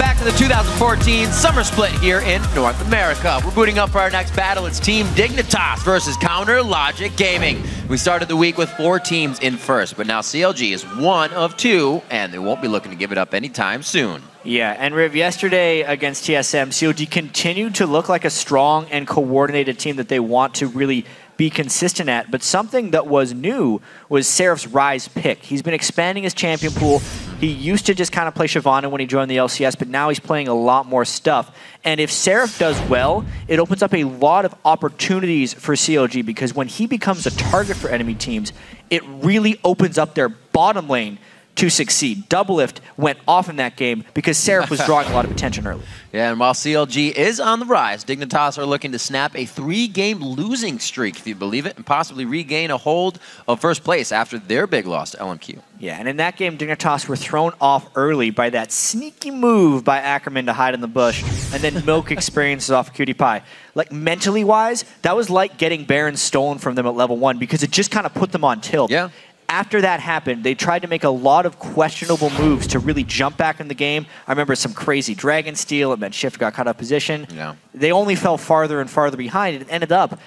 back to the 2014 Summer Split here in North America. We're booting up for our next battle. It's Team Dignitas versus Counter Logic Gaming. We started the week with 4 teams in first, but now CLG is 1 of 2, and they won't be looking to give it up anytime soon. Yeah, and Riv, yesterday against TSM, CLG continued to look like a strong and coordinated team that they want to really be consistent at, but something that was new was Seraph's Rise pick. He's been expanding his champion pool. He used to just kind of play Shyvana when he joined the LCS, but now he's playing a lot more stuff. And if Seraph does well, it opens up a lot of opportunities for CLG, because when he becomes a target for enemy teams, it really opens up their bottom lane to succeed. Doublelift went off in that game because Seraph was drawing a lot of attention early. Yeah, and while CLG is on the rise, Dignitas are looking to snap a 3-game losing streak, if you believe it, and possibly regain a hold of first place after their big loss to LMQ. Yeah, and in that game, Dignitas were thrown off early by that sneaky move by Ackerman to hide in the bush, and then Milk experiences off of KiWiKiD. Like, mentally-wise, that was like getting Baron stolen from them at level 1, because it just kind of put them on tilt. Yeah. After that happened, they tried to make a lot of questionable moves to really jump back in the game. I remember some crazy Dragon Steal. It meant Shiphtur got caught out of position. Yeah. They only fell farther and farther behind. It ended up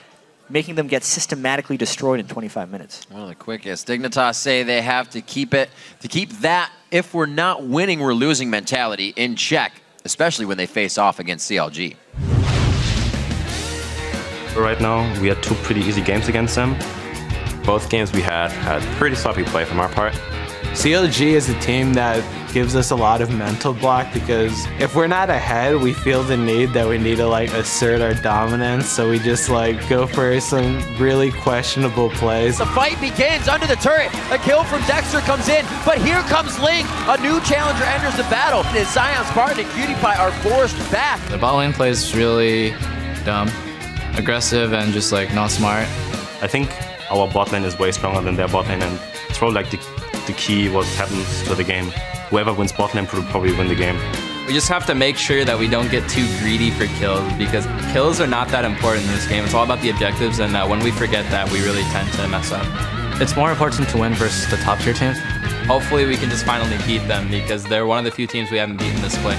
making them get systematically destroyed in 25 minutes. One of the quickest. Dignitas say they have to keep that if we're not winning, we're losing mentality in check, especially when they face off against CLG. Right now, we had 2 pretty easy games against them. Both games we had pretty sloppy play from our part. CLG is a team that gives us a lot of mental block, because if we're not ahead, we feel the need that we need to like assert our dominance, so we just like go for some really questionable plays. The fight begins under the turret. A kill from Dexter comes in, but here comes Link. A new challenger enters the battle. As Zion, Spartan, and KiWiKiD are forced back. The bot lane plays really dumb, aggressive, and just like not smart. I think our bot lane is way stronger than their bot lane, and it's probably like the key what happens to the game. Whoever wins bot lane will probably win the game. We just have to make sure that we don't get too greedy for kills, because kills are not that important in this game. It's all about the objectives, and when we forget that, we really tend to mess up. It's more important to win versus the top tier teams. Hopefully we can just finally beat them, because they're one of the few teams we haven't beaten this split.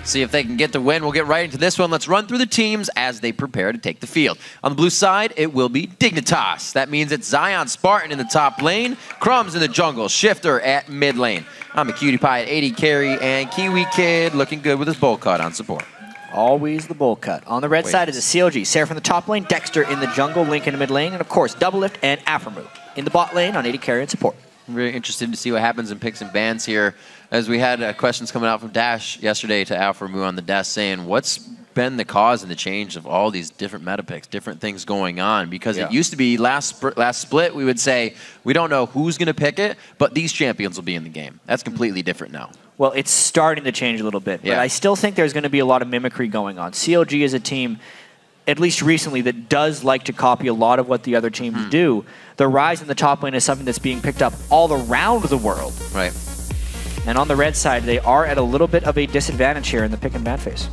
See if they can get the win. We'll get right into this one. Let's run through the teams as they prepare to take the field. On the blue side, it will be Dignitas. That means it's Zion, Spartan in the top lane, Crumbzz in the jungle, Shiphtur at mid lane. I'm a KiWiKiD at 80 carry, and KiWiKiD looking good with his bowl cut on support. Always the bowl cut. On the red side is a CLG. Seraph in the top lane, Dexter in the jungle, Link in the mid lane, and of course, Doublelift and Aphromoo in the bot lane on 80 carry and support. I'm very interested to see what happens in picks and bans here, as we had questions coming out from Dash yesterday to Aphromoo on the desk saying, what's been the cause and the change of all these different meta picks, different things going on? Because it used to be last split, we would say, we don't know who's going to pick it, but these champions will be in the game. That's completely different now. Well, it's starting to change a little bit, but I still think there's going to be a lot of mimicry going on. CLG is a team, at least recently, that does like to copy a lot of what the other teams do. The rise in the top lane is something that's being picked up all around the world. Right. And on the red side, they are at a little bit of a disadvantage here in the pick and ban phase.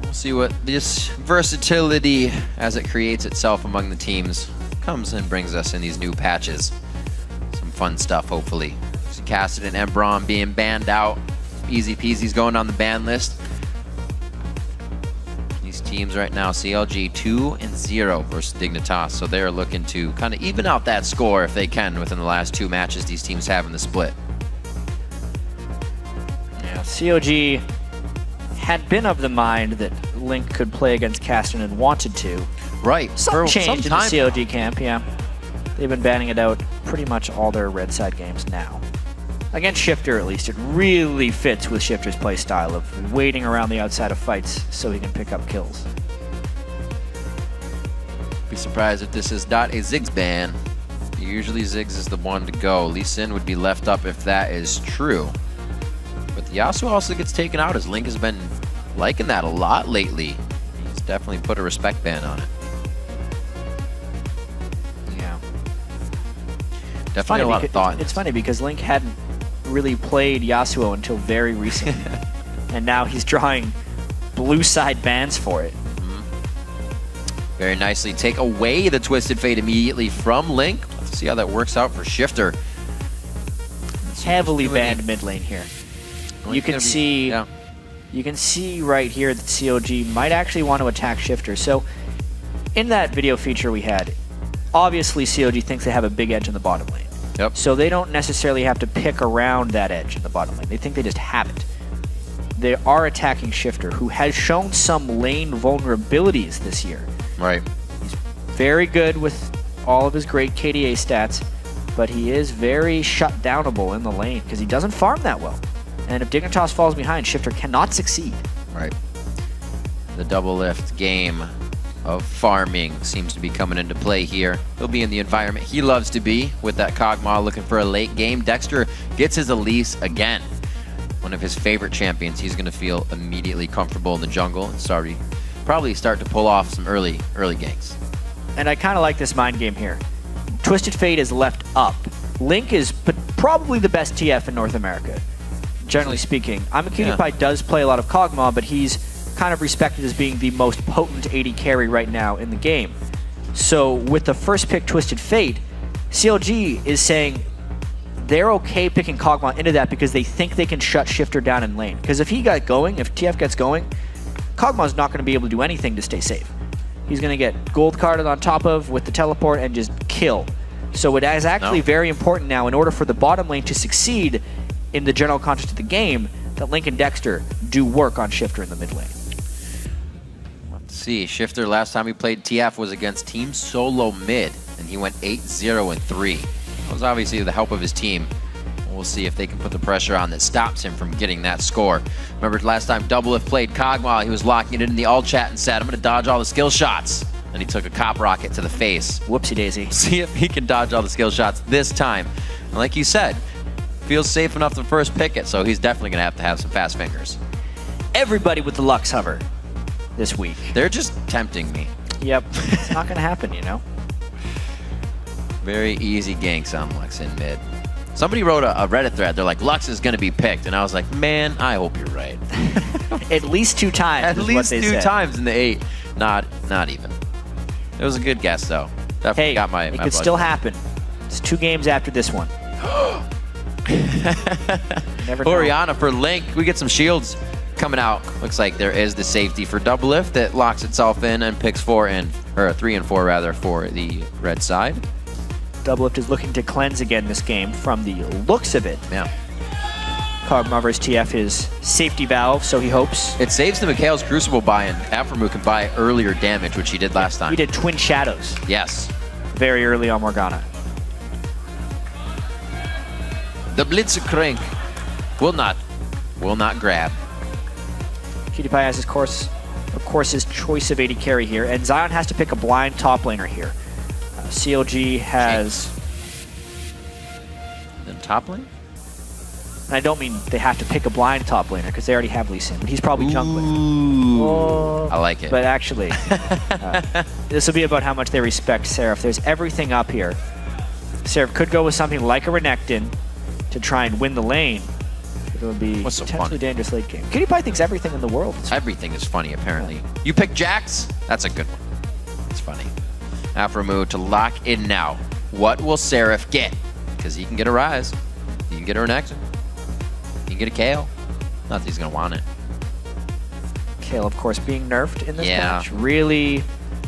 We'll see what this versatility, as it creates itself among the teams, comes and brings us in these new patches. Some fun stuff, hopefully. See Cassidy and Embron being banned out. Easy peasy's going on the ban list. Teams right now, CLG 2-0 versus Dignitas, so they're looking to kind of even out that score if they can within the last 2 matches these teams have in the split. Yeah, CLG had been of the mind that Link could play against Caston and wanted to. Right. Some change in the CLG camp, yeah. They've been banning it out pretty much all their red side games now. Against Shiphtur, at least, it really fits with Shiphtur's play style of waiting around the outside of fights so he can pick up kills. Be surprised if this is not a Ziggs ban. Usually Ziggs is the one to go. Lee Sin would be left up if that is true. But the Yasuo also gets taken out, as Link has been liking that a lot lately. He's definitely put a respect ban on it. Yeah. Definitely a lot of thought. It's funny because Link hadn't really played Yasuo until very recently. And now he's drawing blue side bans for it. Very nicely take away the Twisted Fate immediately from Link. Let's see how that works out for Shiphtur. Heavily banned mid lane here. You can see, you can see right here that CLG might actually want to attack Shiphtur. So in that video feature we had, obviously CLG thinks they have a big edge in the bottom lane. Yep. So they don't necessarily have to pick around that edge in the bottom lane. They think they just have it. They are attacking Shiphtur, who has shown some lane vulnerabilities this year. Right. He's very good with all of his great KDA stats, but he is very shut-downable in the lane because he doesn't farm that well. And if Dignitas falls behind, Shiphtur cannot succeed. Right. The Doublelift game of farming seems to be coming into play here. He'll be in the environment he loves to be with that Kog'Maw looking for a late game. Dexter gets his Elise again. One of his favorite champions. He's going to feel immediately comfortable in the jungle and probably start to pull off some early ganks. And I kind of like this mind game here. Twisted Fate is left up. Link is probably the best TF in North America, generally speaking. Imaqtpie does play a lot of Kog'Maw, but he's kind of respected as being the most potent AD carry right now in the game. So with the first pick, Twisted Fate, CLG is saying they're okay picking Kog'Maw into that because they think they can shut Shiphtur down in lane. Because if TF gets going, Kog'Maw's not going to be able to do anything to stay safe. He's going to get gold carded on top of with the teleport and just kill. So it is actually very important now in order for the bottom lane to succeed in the general context of the game that Link and Dexter do work on Shiphtur in the mid lane. Let's see. Shiphtur last time he played TF was against Team Solo Mid, and he went 8-0-3. That was obviously the help of his team. We'll see if they can put the pressure on that stops him from getting that score. Remember last time Doublelift played Kog'Maw, he was locking it in the alt chat and said, I'm going to dodge all the skill shots. And he took a cop rocket to the face. Whoopsie daisy. See if he can dodge all the skill shots this time. And like you said, feels safe enough to first pick it, so he's definitely going to have some fast fingers. Everybody with the Lux hover this week. They're just tempting me. Yep. It's not going to happen, you know? Very easy ganks on Lux in mid. Somebody wrote a Reddit thread. They're like, Lux is going to be picked. And I was like, man, I hope you're right. At least 2 times. At least 2 times in the 8. Not even. It was a good guess, though. Definitely got my it could still happen. It's 2 games after this one. Never know. Oriana for Link. We get some shields coming out. Looks like there is the safety for Doublelift that locks itself in and picks 3 and 4 rather for the red side. Doublelift is looking to cleanse again this game from the looks of it. Yeah. Kog'Maw vs TF is safety valve, so he hopes. It saves the Mikhail's Crucible buy, and Aphromoo can buy earlier damage, which he did last time. He did Twin Shadows. Yes. Very early on Morgana. The Blitzkrank will not grab. KiWiKiD has of course his choice of AD carry here, and Zion has to pick a blind top laner here. CLG has... Then top lane? And I don't mean they have to pick a blind top laner, because they already have Lee Sin, but he's probably jungling. Oh. I like it. But actually, this will be about how much they respect Seraph. There's everything up here. Seraph could go with something like a Renekton to try and win the lane. It would be potentially dangerous late game. KiWiKiD thinks everything in the world is funny. Everything is funny, apparently. You pick Jax? That's a good one. It's funny. Aphromoo to lock in now. What will Seraph get? Because he can get a Rise. He can get a Renekton. He can get a Kale. Not that he's going to want it. Kale, of course, being nerfed in this match. Really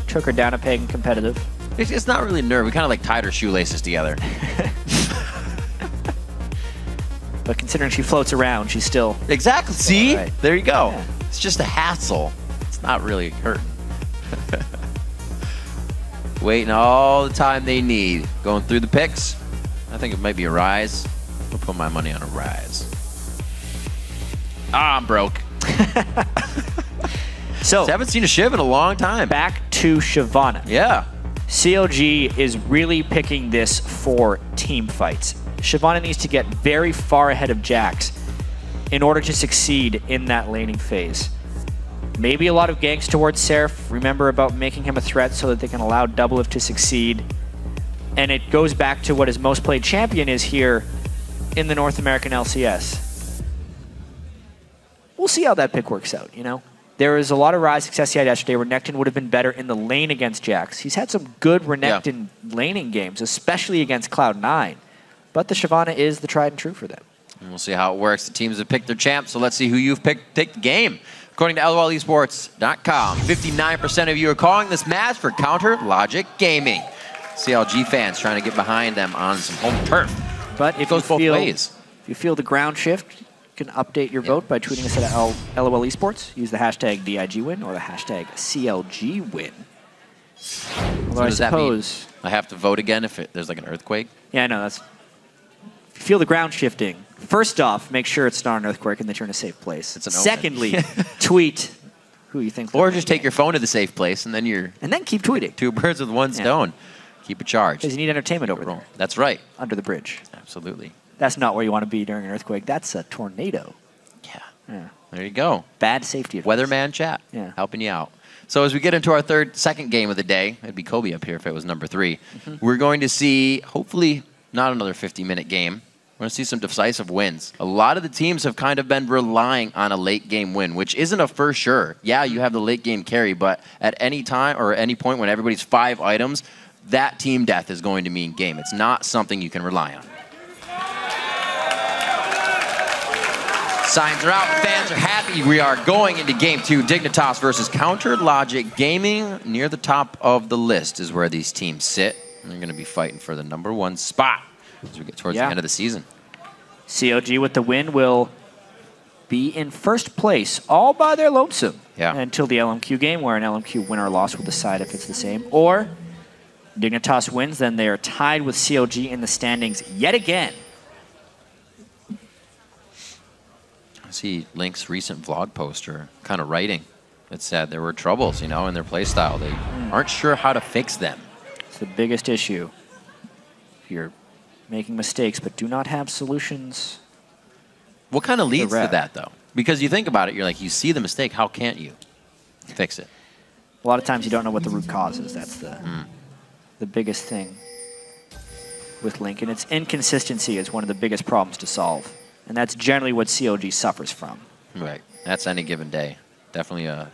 took her down a peg in competitive. It's not really nerfed. We kind of like tied her shoelaces together. But considering she floats around, she's still... Exactly. See? Right. There you go. Yeah. It's just a hassle. It's not really hurting. Waiting all the time they need. Going through the picks. I think it might be a Rise. I'll put my money on a Rise. Ah, I'm broke. So, I haven't seen a Shiv in a long time. Back to Shyvana. Yeah. CLG is really picking this for team fights. Shyvana needs to get very far ahead of Jax in order to succeed in that laning phase. Maybe a lot of ganks towards Seraph. Remember about making him a threat so that they can allow Doublelift to succeed. And it goes back to what his most played champion is here in the North American LCS. We'll see how that pick works out, you know? There was a lot of Rise success he had yesterday. Renekton would have been better in the lane against Jax. He's had some good Renekton laning games, especially against Cloud9. But the Shyvana is the tried and true for them. And we'll see how it works. The teams have picked their champs, so let's see who you've picked. Take the game. According to LOLesports.com, 59% of you are calling this match for Counter Logic Gaming. CLG fans trying to get behind them on some home turf. But if goes both ways. If you feel the ground shift, you can update your vote by tweeting us at LOL Esports. Use the hashtag DIGWin or the hashtag CLGWin. Although I suppose I have to vote again if there's like an earthquake. Yeah, I know. If you feel the ground shifting, first off, make sure it's not an earthquake and that you're in a safe place. It's an omen. Secondly, tweet who you think. Or just take your phone to the safe place and then you're. And then keep tweeting. Two birds with one stone. Keep it charged. Because you need entertainment over there. That's right. Under the bridge. Absolutely. That's not where you want to be during an earthquake. That's a tornado. Yeah. There you go. Bad safety advice. Weatherman chat. Yeah. Helping you out. So as we get into our second game of the day, it'd be Kobe up here if it was number 3. We're going to see, hopefully, not another 50-minute game. We're going to see some decisive wins. A lot of the teams have kind of been relying on a late-game win, which isn't a for sure. Yeah, you have the late-game carry, but at any time or any point when everybody's 5 items, that team death is going to mean game. It's not something you can rely on. Signs are out, fans are happy. We are going into game 2. Dignitas versus Counter Logic Gaming. Near the top of the list is where these teams sit. And they're going to be fighting for the #1 spot as we get towards the end of the season. CLG with the win will be in first place all by their lonesome until the LMQ game, where an LMQ win or loss will decide if it's the same. Or Dignitas wins, then they are tied with CLG in the standings yet again. I see Link's recent vlog poster kind of writing. It said there were troubles, in their playstyle. They aren't sure how to fix them. It's the biggest issue. If you're making mistakes but do not have solutions. What kind of leads to that, though? Because you think about it, you're like, you see the mistake, how can't you fix it? A lot of times you don't know what the root cause is. That's the biggest thing with Link. And its inconsistency is one of the biggest problems to solve. And that's generally what CLG suffers from. Right. That's any given day. Definitely a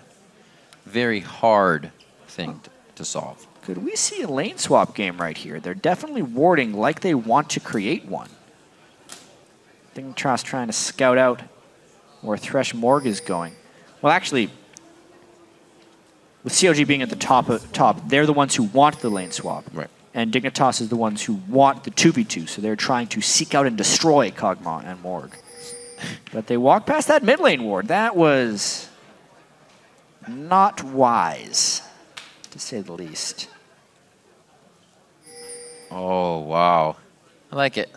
very hard thing to solve. Could we see a lane swap game right here? They're definitely warding like they want to create one. Dignitas trying to scout out where Thresh Morg is going. Well, actually, with CLG being at the top, they're the ones who want the lane swap. Right. And Dignitas is the ones who want the 2v2, so they're trying to seek out and destroy Kog'Maw and Morg. But they walked past that mid lane ward. That was not wise, to say the least. Oh, wow. I like it.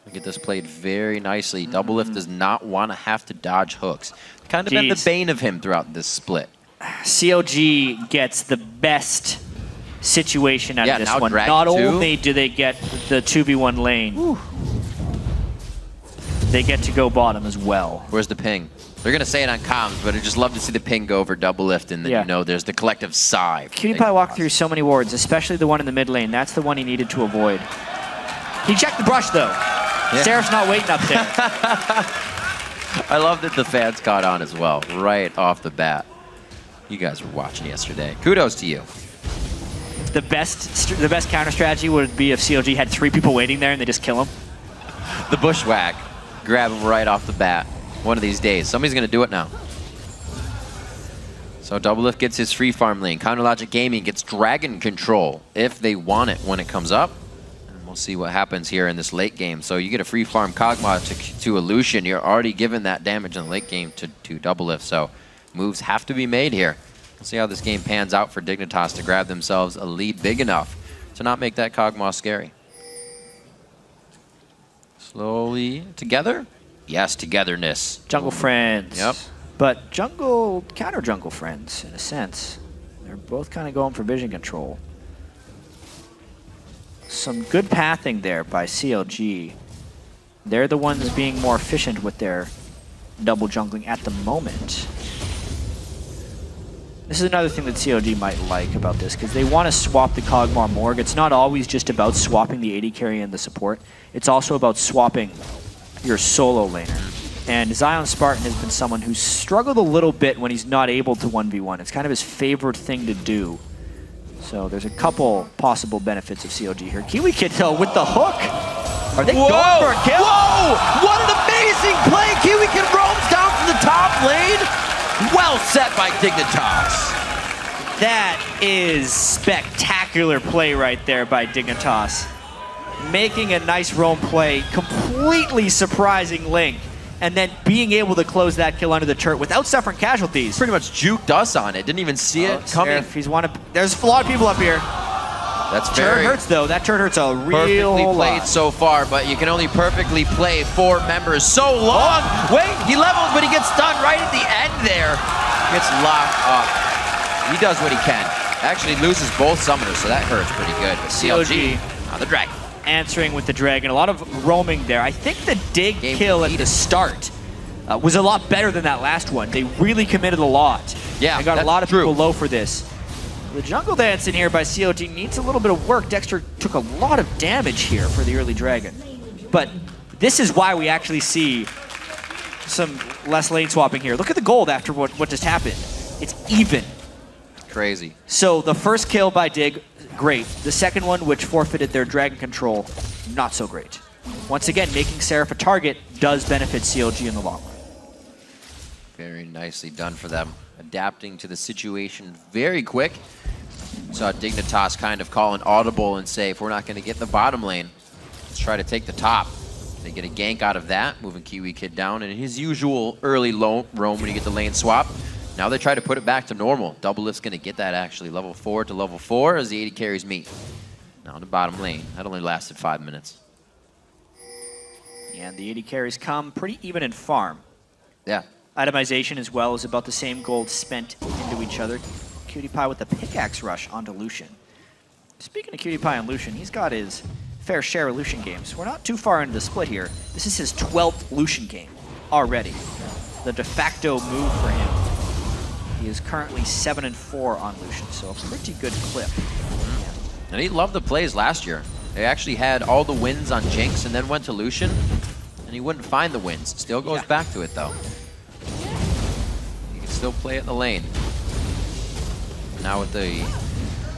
I get this played very nicely. Doublelift does not want to have to dodge hooks. Kind of been the bane of him throughout this split. CLG gets the best situation out of this one. Not only do they get the 2v1 lane, they get to go bottom as well. Where's the ping? They're going to say it on comms, but I'd just love to see the ping go over Doublelift, and then there's the collective sigh. KiWiKiD walked through so many wards, especially the one in the mid lane. That's the one he needed to avoid. He checked the brush, though. Yeah. Seraph's not waiting up there. I love that the fans caught on as well, right off the bat. You guys were watching yesterday. Kudos to you. The best counter strategy would be if CLG had 3 people waiting there and they just kill him. The bushwhack. Grab him right off the bat. One of these days. Somebody's going to do it now. So Doublelift gets his free farm lane. Counter Logic Gaming gets dragon control if they want it when it comes up. And we'll see what happens here in this late game. So you get a free farm Kog'Maw to Illusion. You're already giving that damage in the late game to Doublelift. So moves have to be made here. We'll see how this game pans out for Dignitas to grab themselves a lead big enough to not make that Kog'Maw scary. Slowly together? Yes, togetherness. Jungle friends. Yep. But counter jungle friends, in a sense. They're both kind of going for vision control. Some good pathing there by CLG. They're the ones being more efficient with their double jungling at the moment. This is another thing that CLG might like about this, because they want to swap the Kog'Maw Morg. It's not always just about swapping the AD carry and the support. It's also about swapping your solo laner. And Zion Spartan has been someone who's struggled a little bit when he's not able to 1v1. It's kind of his favorite thing to do. So there's a couple possible benefits of CLG here. KiWiKiD, though, with the hook. Are they going for a kill? Whoa! What an amazing play! KiWiKiD roams down from the top lane. Well set by Dignitas. That is spectacular play right there by Dignitas. Making a nice roam play, completely surprising Link, and then being able to close that kill under the turret without suffering casualties. Pretty much juked us on it. Didn't even see it coming. There's a lot of people up here. That's Turret very hurts though. That turret hurts a real perfectly played lot. so far, but you can only perfectly play 4 members so long. Wait, he levels, but he gets stunned right at the end there. Gets locked up. He does what he can. Actually loses both summoners, so that hurts pretty good. But CLG on the dragon. Answering with the dragon. A lot of roaming there. I think the dig Game kill at completed. the start was a lot better than that last one. They really committed a lot. Yeah, I got a that's lot of true. people low for this. The jungle dance in here by CLG needs a little bit of work. Dexter took a lot of damage here for the early dragon. But this is why we actually see some less lane swapping here. Look at the gold after what just happened. It's even. Crazy. So the first kill by Dig, great. The second one, which forfeited their dragon control, not so great. Once again, making Seraph a target does benefit CLG in the long run. Very nicely done for them. Adapting to the situation very quick. Saw Dignitas kind of call an audible and say, if we're not going to get the bottom lane, let's try to take the top. They get a gank out of that, moving KiWiKiD down in his usual early roam when you get the lane swap. Now they try to put it back to normal. Doublelift's going to get that actually. Level 4 to level 4 as the 80 carries meet. Now in the bottom lane. That only lasted 5 minutes. And the 80 carries come pretty even in farm. Yeah. Itemization as well is about the same gold spent into each other. QtPie with the pickaxe rush onto Lucian. Speaking of QtPie and Lucian, he's got his fair share of Lucian games. We're not too far into the split here. This is his 12th Lucian game already. The de facto move for him. He is currently 7-4 on Lucian, so a pretty good clip. And he loved the plays last year. They actually had all the wins on Jinx and then went to Lucian, and he wouldn't find the wins. Still goes back to it though. He can still play it in the lane. Now with the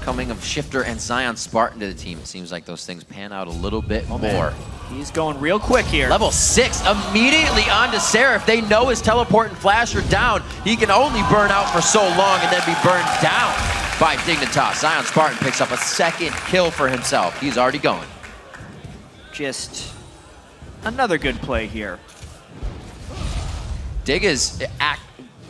coming of Shiphtur and Zion Spartan to the team, it seems like those things pan out a little bit more. He's going real quick here. Level 6 immediately onto Seraph. They know his teleport and flash are down. He can only burn out for so long and then be burned down by Dignitas. Zion Spartan picks up a second kill for himself. He's already going. Just another good play here. Dig is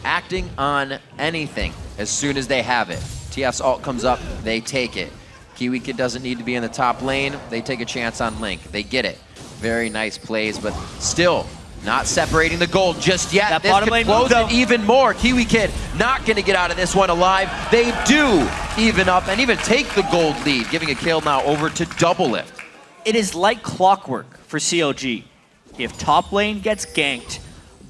acting on anything as soon as they have it. TF's ult comes up, they take it. KiWiKiD doesn't need to be in the top lane. They take a chance on Link. They get it. Very nice plays, but still not separating the gold just yet. That this bottom could lane close move, it even more. KiWiKiD not going to get out of this one alive. They do even up and even take the gold lead, giving a kill now over to Doublelift. It is like clockwork for CLG. If top lane gets ganked,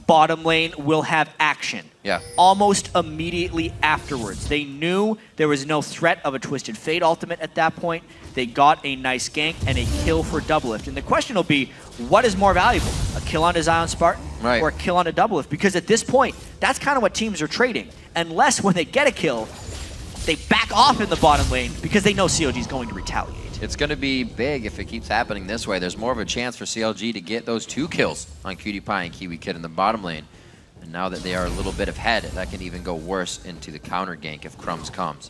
bottom lane will have action. Yeah. Almost immediately afterwards. They knew there was no threat of a Twisted Fate ultimate at that point. They got a nice gank and a kill for Doublelift. And the question will be, what is more valuable? A kill on a Zion Spartan or a kill on a Doublelift? Because at this point, that's kind of what teams are trading. Unless when they get a kill, they back off in the bottom lane because they know CLG is going to retaliate. It's going to be big if it keeps happening this way. There's more of a chance for CLG to get those 2 kills on QtPie and KiWiKiD in the bottom lane. And now that they are a little bit ahead, that can even go worse into the counter gank if Crumbzz comes.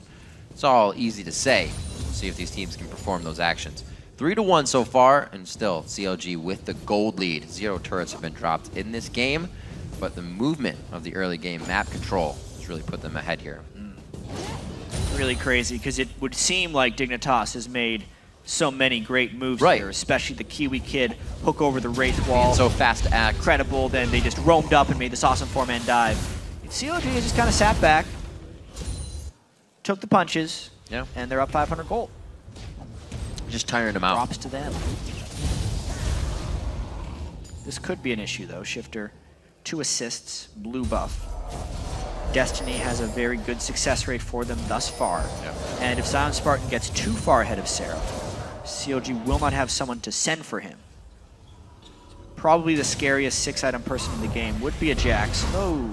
It's all easy to say. We'll see if these teams can perform those actions. 3-1 so far, and still CLG with the gold lead. 0 turrets have been dropped in this game, but the movement of the early game map control has really put them ahead here. Really crazy, because it would seem like Dignitas has made so many great moves here, especially the KiWiKiD hook over the Wraith Wall. Being so fast to act. Incredible. Then they just roamed up and made this awesome 4-man dive. And CLG just kind of sat back, took the punches, and they're up 500 gold. Just tiring them out. Props to them. This could be an issue, though. Shiphtur, 2 assists, blue buff. Destiny has a very good success rate for them thus far. And if Zion Spartan gets too far ahead of Seraph, CLG will not have someone to send for him. Probably the scariest 6-item person in the game would be a Jax. Oh,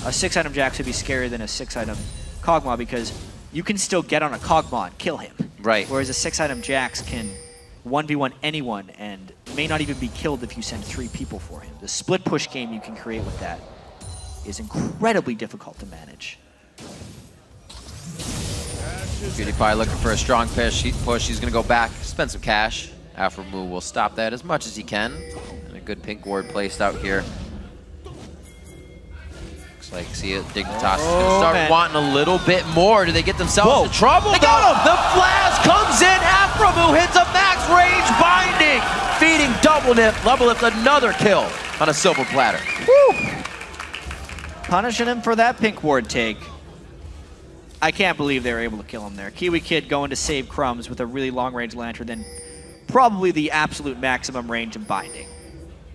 a 6-item Jax would be scarier than a 6-item Kog'Maw because you can still get on a Kog'Maw and kill him. Right. Whereas a 6-item Jax can 1v1 anyone and may not even be killed if you send 3 people for him. The split push game you can create with that is incredibly difficult to manage. KiWiKiD looking for a strong push. He's going to go back, spend some cash. Aphromoo will stop that as much as he can. And a good pink ward placed out here. Looks like, see it, Dignitas is going to start wanting a little bit more. Do they get themselves in trouble? They got him! The flash comes in. Aphromoo hits a max range binding. Feeding Doublelift another kill on a silver platter. Woo! Punishing him for that pink ward take. I can't believe they were able to kill him there. KiWiKiD going to save Crumbzz with a really long-range lantern, then probably the absolute maximum range of binding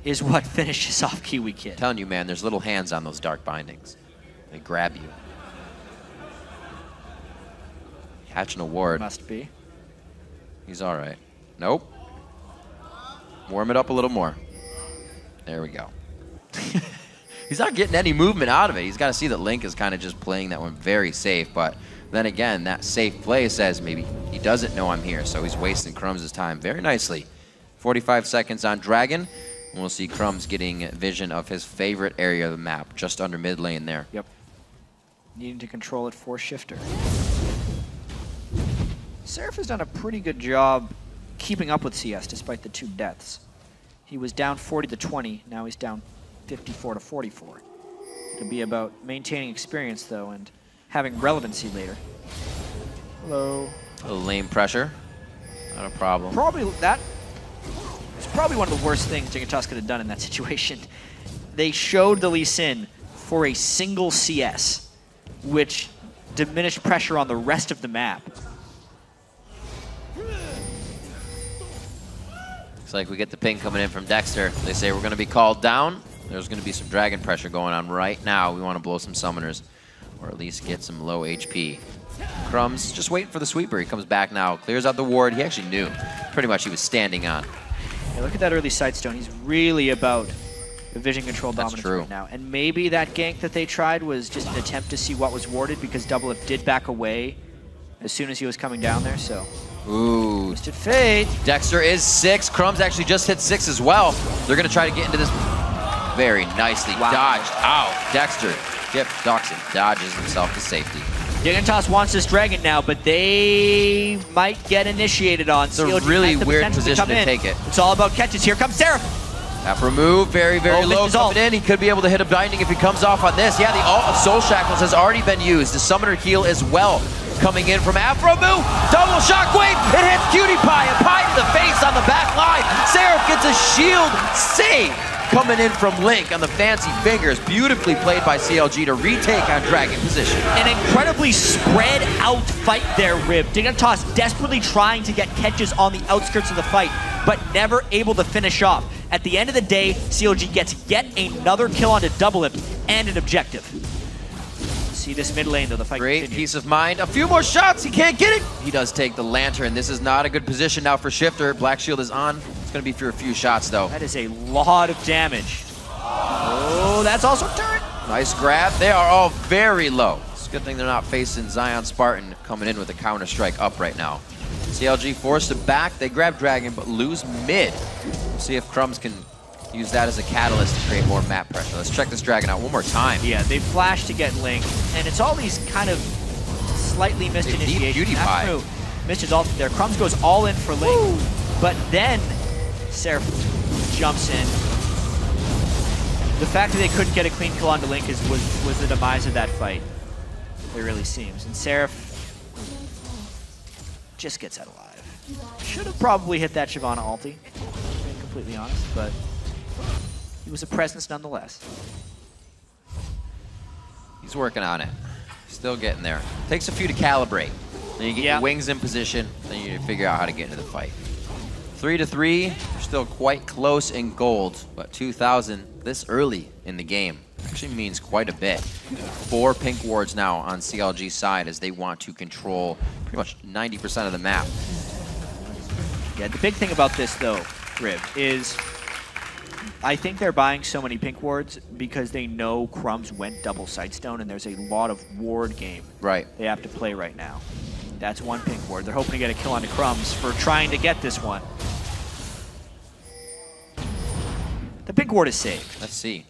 is what finishes off KiWiKiD. I'm telling you, man, there's little hands on those dark bindings. They grab you. Hatching a ward. Must be. He's all right. Nope. Warm it up a little more. There we go. He's not getting any movement out of it. He's got to see that Link is kind of just playing that one very safe. But then again, that safe play says maybe he doesn't know I'm here, so he's wasting Crumbz's time very nicely. 45 seconds on Dragon. And we'll see Crumbzz getting vision of his favorite area of the map, just under mid lane there. Yep. Needing to control it for Shiphtur. Seraph has done a pretty good job keeping up with CS despite the 2 deaths. He was down 40-20, now he's down 54-44. It'll be about maintaining experience though and having relevancy later. Hello. A little lane pressure. Not a problem. Probably that is probably one of the worst things Dignitas could have done in that situation. They showed the Lee Sin for a single CS, which diminished pressure on the rest of the map. Looks like we get the ping coming in from Dexter. They say we're going to be called down. There's going to be some dragon pressure going on right now. We want to blow some summoners, or at least get some low HP. Crumbzz just waiting for the sweeper. He comes back now, clears out the ward. He actually knew pretty much he was standing on. Yeah, look at that early sightstone. He's really about the vision control dominance right now. And maybe that gank that they tried was just an attempt to see what was warded because Doublelift did back away as soon as he was coming down there, so. Ooh. Twisted Fate. Dexter is 6. Crumbzz actually just hit 6 as well. They're going to try to get into this very nicely. Dodged out. Dexter, dodges himself to safety. Dignitas wants this dragon now, but they might get initiated on. It's a really weird position to take it. It's all about catches. Here comes Seraph. Aphromoo, very low coming in. He could be able to hit a binding if he comes off on this. Yeah, the ult of Soul Shackles has already been used. The summoner heal as well coming in from Aphromoo. Double shockwave. It hits KiWiKiD. A pie to the face on the back line. Seraph gets a shield save coming in from Link on the fancy fingers. Beautifully played by CLG to retake on Dragon position. An incredibly spread out fight there, Rib. Dignitas desperately trying to get catches on the outskirts of the fight, but never able to finish off. At the end of the day, CLG gets yet another kill onto Doublelift and an objective. See this mid lane though, the fight continues. Great peace of mind. A few more shots, he can't get it. He does take the lantern. This is not a good position now for Shiphtur. Black shield is on. It's gonna be for a few shots though. That is a lot of damage. Oh, that's also a turret. Nice grab. They are all very low. It's a good thing they're not facing Zion Spartan coming in with a counter strike up right now. CLG forced to back. They grab Dragon but lose mid. We'll see if Crumbzz can use that as a catalyst to create more map pressure. Let's check this Dragon out one more time. Yeah, they flash to get Link, and it's all these kind of slightly missed initiations. KiWiKiD missed his ult there. Crumbzz goes all in for Link, woo! But then Seraph jumps in. The fact that they couldn't get a clean kill onto Link was the demise of that fight. It really seems. And Seraph just gets out alive. Should have probably hit that Shyvana ulti, being completely honest, but he was a presence nonetheless. He's working on it. Still getting there. Takes a few to calibrate. Then you get your wings in position, then you figure out how to get into the fight. 3-3, they're still quite close in gold, but 2,000 this early in the game actually means quite a bit. 4 pink wards now on CLG's side as they want to control pretty much 90% of the map. Yeah, the big thing about this though, Rib, is I think they're buying so many pink wards because they know Crumbzz went double sightstone and there's a lot of ward game they have to play right now. That's 1 pink ward. They're hoping to get a kill onto Crumbzz for trying to get this one. The pink ward is saved. Let's see.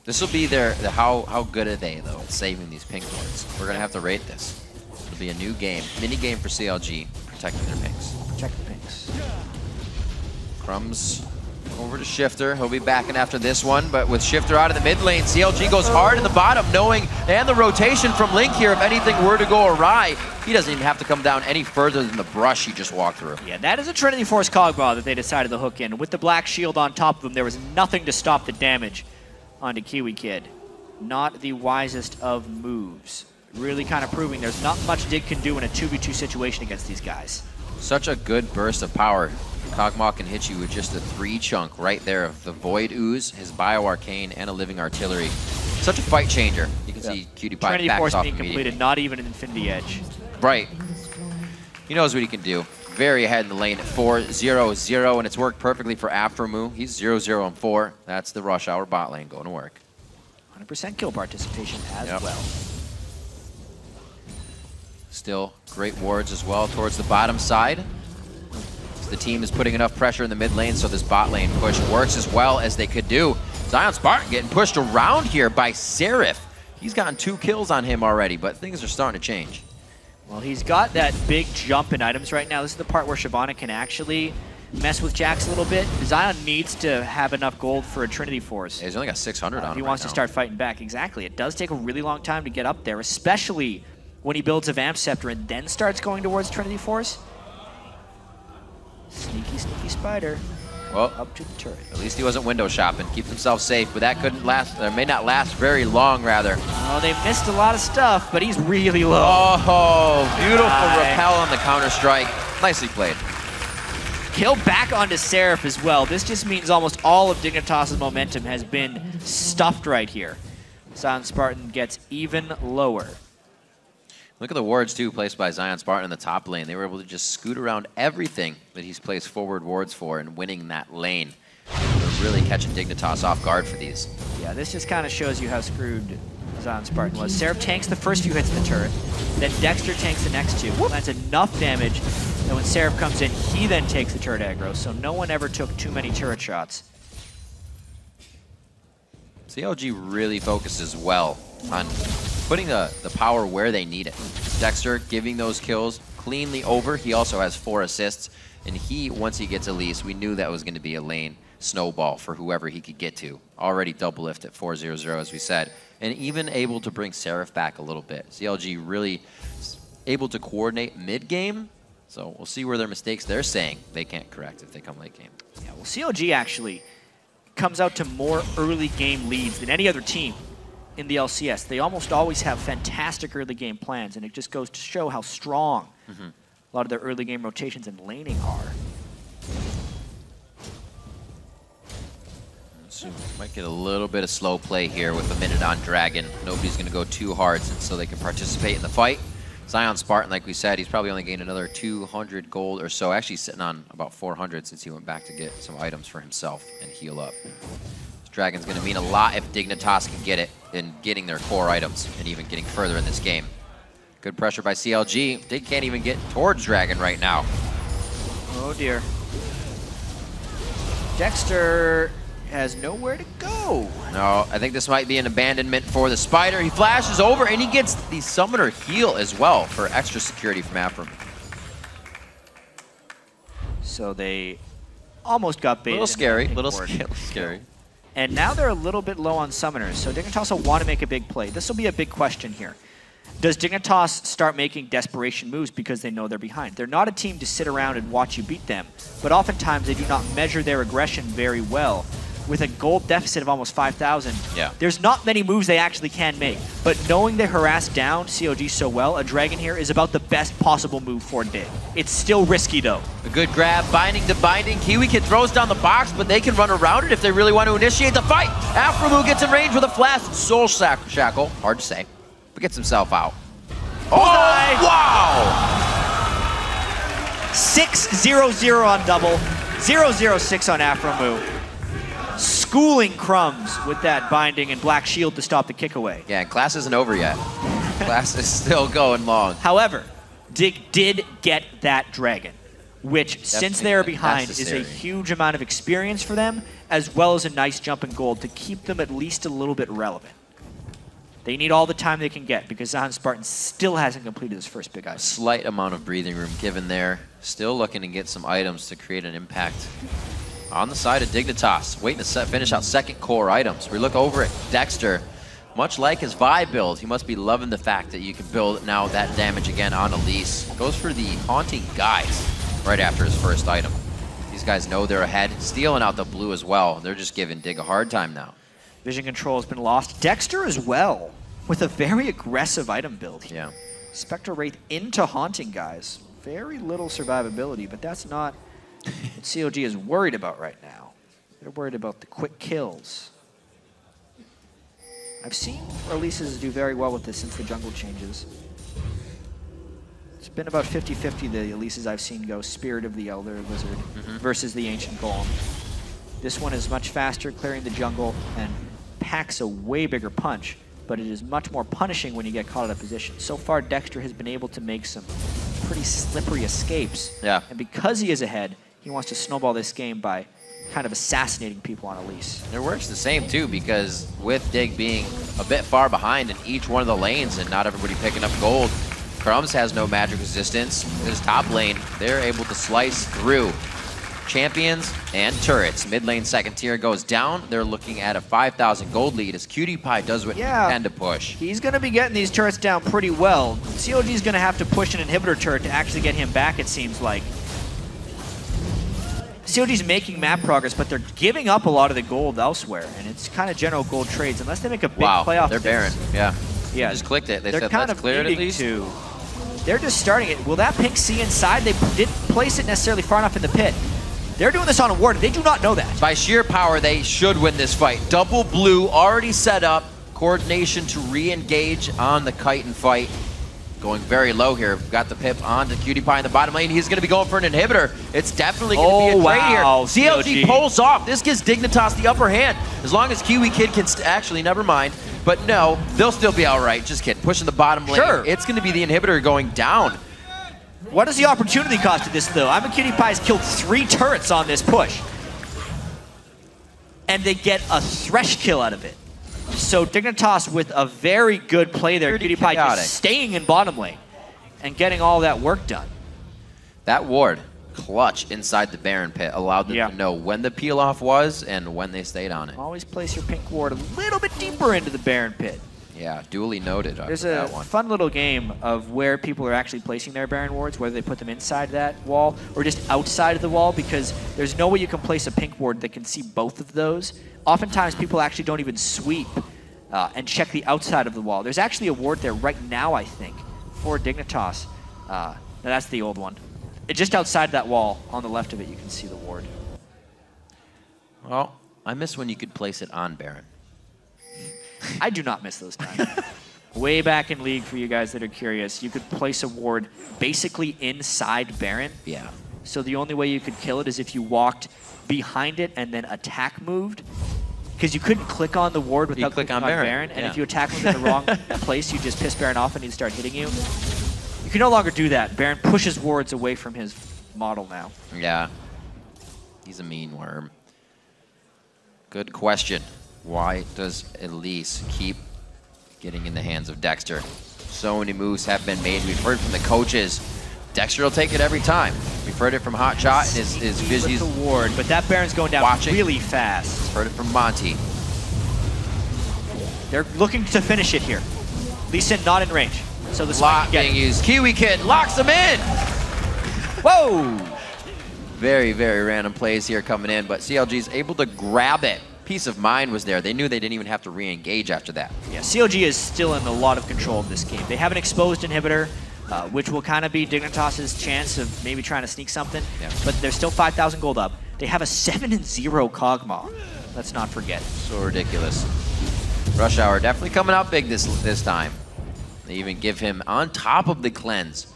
This will be how good are they, though, at saving these pink wards. We're going to have to rate this. It'll be a new game, mini game for CLG, protecting their pinks. Check the pinks. Crumbzz over to Shiphtur. He'll be backing after this one, but with Shiphtur out of the mid lane, CLG goes hard in the bottom, knowing, and the rotation from Link here, if anything were to go awry, he doesn't even have to come down any further than the brush he just walked through. Yeah, that is a Trinity Force Cogba that they decided to hook in. With the black shield on top of him, there was nothing to stop the damage onto KiWiKiD. Not the wisest of moves. Really kind of proving there's not much Dig can do in a 2v2 situation against these guys. Such a good burst of power. Kog'Maw can hit you with just a 3-chunk right there of the Void Ooze, his Bio Arcane, and a Living Artillery. Such a fight changer. You can see QT Pie Trinity backs Force off being completed, not even an Infinity Edge. Right. He knows what he can do. Very ahead in the lane at 4-0-0, and it's worked perfectly for Aphromoo. He's 0-0-4. That's the Rush Hour bot lane going to work. 100% kill participation as well. Still great wards as well towards the bottom side. The team is putting enough pressure in the mid lane, so this bot lane push works as well as they could do. Zion Spartan getting pushed around here by Seraph. He's gotten 2 kills on him already, but things are starting to change. Well, he's got that big jump in items right now. This is the part where Shyvana can actually mess with Jax a little bit. Zion needs to have enough gold for a Trinity Force. Yeah, he's only got 600 on him. He wants to start fighting back. Exactly. It does take a really long time to get up there, especially when he builds a Vamp Scepter and then starts going towards Trinity Force. Sneaky, sneaky spider. Well, up to the turret. At least he wasn't window shopping. Keeps himself safe, but that couldn't last, or may not last very long, rather. Oh, they missed a lot of stuff, but he's really low. Oh, beautiful repel on the counter-strike. Nicely played. Kill back onto Seraph as well. This just means almost all of Dignitas's momentum has been stuffed right here. Zion Spartan gets even lower. Look at the wards, too, placed by Zion Spartan in the top lane. They were able to just scoot around everything that he's placed forward wards for and winning that lane. They're really catching Dignitas off guard for these. Yeah, this just kind of shows you how screwed Zion Spartan was. Seraph tanks the first few hits of the turret, then Dexter tanks the next 2. That's enough damage, and when Seraph comes in, he then takes the turret aggro, so no one ever took too many turret shots. CLG really focuses well on putting the power where they need it. Dexter giving those kills cleanly over. He also has 4 assists, and once he gets Elise, we knew that was going to be a lane snowball for whoever he could get to. Already Doublelift at 4-0-0, as we said, and even able to bring Seraph back a little bit. CLG really able to coordinate mid-game, so we'll see where their mistakes they're saying they can't correct if they come late game. Yeah, well, CLG actually comes out to more early game leads than any other team in the LCS. They almost always have fantastic early game plans, and it just goes to show how strong a lot of their early game rotations and laning are. So might get a little bit of slow play here with a minute on Dragon. Nobody's going to go too hard so they can participate in the fight. Zion Spartan, like we said, he's probably only gained another 200 gold or so. Actually sitting on about 400 since he went back to get some items for himself and heal up. Dragon's going to mean a lot if Dignitas can get it in getting their core items and even getting further in this game. Good pressure by CLG. Dig can't even get towards Dragon right now. Oh dear. Dexter has nowhere to go. No, I think this might be an abandonment for the Spider. He flashes over and he gets the Summoner heal as well for extra security from Aphromoo. So they almost got baited. A little scary. And now they're a little bit low on summoners, so Dignitas will want to make a big play. This will be a big question here. Does Dignitas start making desperation moves because they know they're behind? They're not a team to sit around and watch you beat them, but oftentimes they do not measure their aggression very well. With a gold deficit of almost 5,000, there's not many moves they actually can make. But knowing they harass down CLG so well, a Dragon here is about the best possible move for Dig. It's still risky though. A good grab, binding to binding. KiWiKiD throws down the box, but they can run around it if they really want to initiate the fight. Aphromoo gets in range with a flash soul shackle. Hard to say, but gets himself out. Oh, wow! 6-0-0 on double, 0-0-6 on Aphromoo. Schooling Crumbzz with that binding and black shield to stop the kick away. Yeah, and class isn't over yet. Class is still going long. However, Dig did get that dragon. which, since they are behind, is a huge amount of experience for them, as well as a nice jump in gold to keep them at least a little bit relevant. They need all the time they can get because Spartan still hasn't completed his first big item. Slight amount of breathing room given there. Still looking to get some items to create an impact. On the side of Dignitas, waiting to finish out second core items. We look over at Dexter. Much like his Vibe build, he must be loving the fact that you can build now that damage again on Elise. Goes for the Haunting Guise right after his first item. These guys know they're ahead, stealing out the blue as well. They're just giving Dig a hard time now. Vision control has been lost. Dexter as well, with a very aggressive item build here. Yeah. Spectre Wraith into Haunting Guise. Very little survivability, but that's not what CLG is worried about right now. They're worried about the quick kills. I've seen releases do very well with this since the jungle changes. It's been about 50-50 the releases I've seen go Spirit of the Elder Lizard versus the Ancient Golem. This one is much faster, clearing the jungle, and packs a way bigger punch, but it is much more punishing when you get caught out of position. So far, Dexter has been able to make some pretty slippery escapes. Yeah. And because he is ahead, he wants to snowball this game by kind of assassinating people on Elise. It works the same too, because with Dig being a bit far behind in each one of the lanes and not everybody picking up gold, Crumbzz has no magic resistance. His top lane, they're able to slice through champions and turrets. Mid lane second tier goes down. They're looking at a 5,000 gold lead as KiWiKiD does what he can to push. He's going to be getting these turrets down pretty well. CLG is going to have to push an inhibitor turret to actually get him back, it seems like. CLG's making map progress, but they're giving up a lot of the gold elsewhere, and it's kind of general gold trades unless they make a big playoff. They're Baron. Yeah. Yeah. Just clicked it. They They're said, kind let's of clear it at least. They're just starting it. Will that Pink see inside? They didn't place it necessarily far enough in the pit. They're doing this on a ward. They do not know that. By sheer power, they should win this fight. Double blue already set up. Coordination to re-engage on the kite and fight. Going very low here. Got the pip on to KiWiKiD in the bottom lane. He's going to be going for an inhibitor. It's definitely going to be a trade here. CLG pulls off. This gives Dignitas the upper hand. As long as KiWiKiD can actually, never mind. But no, they'll still be all right. Just kidding. Pushing the bottom lane. Sure. It's going to be the inhibitor going down. What is the opportunity cost of this, though? KiWiKiD has killed 3 turrets on this push. And they get a Thresh kill out of it. So Dignitas with a very good play there. KiWiKiD just staying in bottom lane and getting all that work done. That ward, clutch inside the Baron pit, allowed them to know when the peel off was and when they stayed on it. Always place your pink ward a little bit deeper into the Baron pit. Yeah, duly noted. There's a fun little game of where people are actually placing their Baron wards, whether they put them inside that wall or just outside of the wall, because there's no way you can place a pink ward that can see both of those. Oftentimes, people actually don't even sweep and check the outside of the wall. There's actually a ward there right now, I think, for Dignitas. No, that's the old one. Just outside that wall, on the left of it, you can see the ward. Well, I miss when you could place it on Baron. I do not miss those times. Way back in League, for you guys that are curious, you could place a ward basically inside Baron. Yeah. So the only way you could kill it is if you walked behind it and then attack moved. Because you couldn't click on the ward without clicking on Baron. And if you attack him in the wrong place, you just piss Baron off and he'd start hitting you. You can no longer do that. Baron pushes wards away from his model now. Yeah. He's a mean worm. Good question. Why does Elise keep getting in the hands of Dexter? So many moves have been made. We've heard from the coaches. Dexter will take it every time. We've heard it from Hotshot and his Vizzy's with the ward, but that Baron's going down really fast. Heard it from Monty. They're looking to finish it here. Lee Sin not in range. So the lock being used. KiWiKiD locks him in. Whoa! Very, very random plays here coming in, but CLG's able to grab it. Peace of mind was there. They knew they didn't even have to re-engage after that. Yeah, CLG is still in a lot of control of this game. They have an exposed inhibitor, which will kind of be Dignitas' chance of maybe trying to sneak something. Yeah. But they're still 5,000 gold up. They have a 7-0 Kog'Maw. Let's not forget. So ridiculous. Rush Hour definitely coming out big this time. They even give him, on top of the cleanse,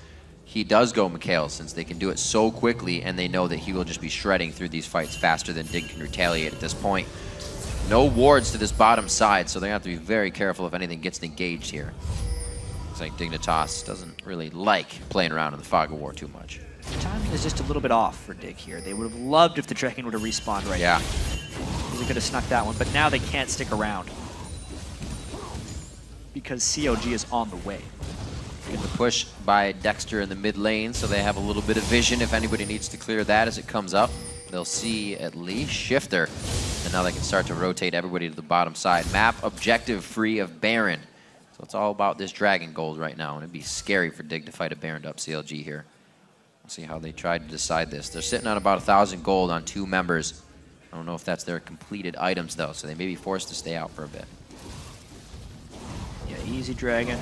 he does go Mikhail, since they can do it so quickly and they know that he will just be shredding through these fights faster than Dig can retaliate at this point. No wards to this bottom side, so they have to be very careful if anything gets engaged here. It's like Dignitas doesn't really like playing around in the Fog of War too much. The timing is just a little bit off for Dig here. They would have loved if the Dragon would have respawned right now. They could have snuck that one, but now they can't stick around. Because CLG is on the way. Getting the push by Dexter in the mid lane, so they have a little bit of vision if anybody needs to clear that as it comes up. They'll see at least Shiphtur, and now they can start to rotate everybody to the bottom side. Map objective free of Baron. So it's all about this Dragon Gold right now, and it'd be scary for Dig to fight a Baroned up CLG here. We'll see how they try to decide this. They're sitting on about 1,000 gold on 2 members. I don't know if that's their completed items though, so they may be forced to stay out for a bit. Yeah, easy Dragon.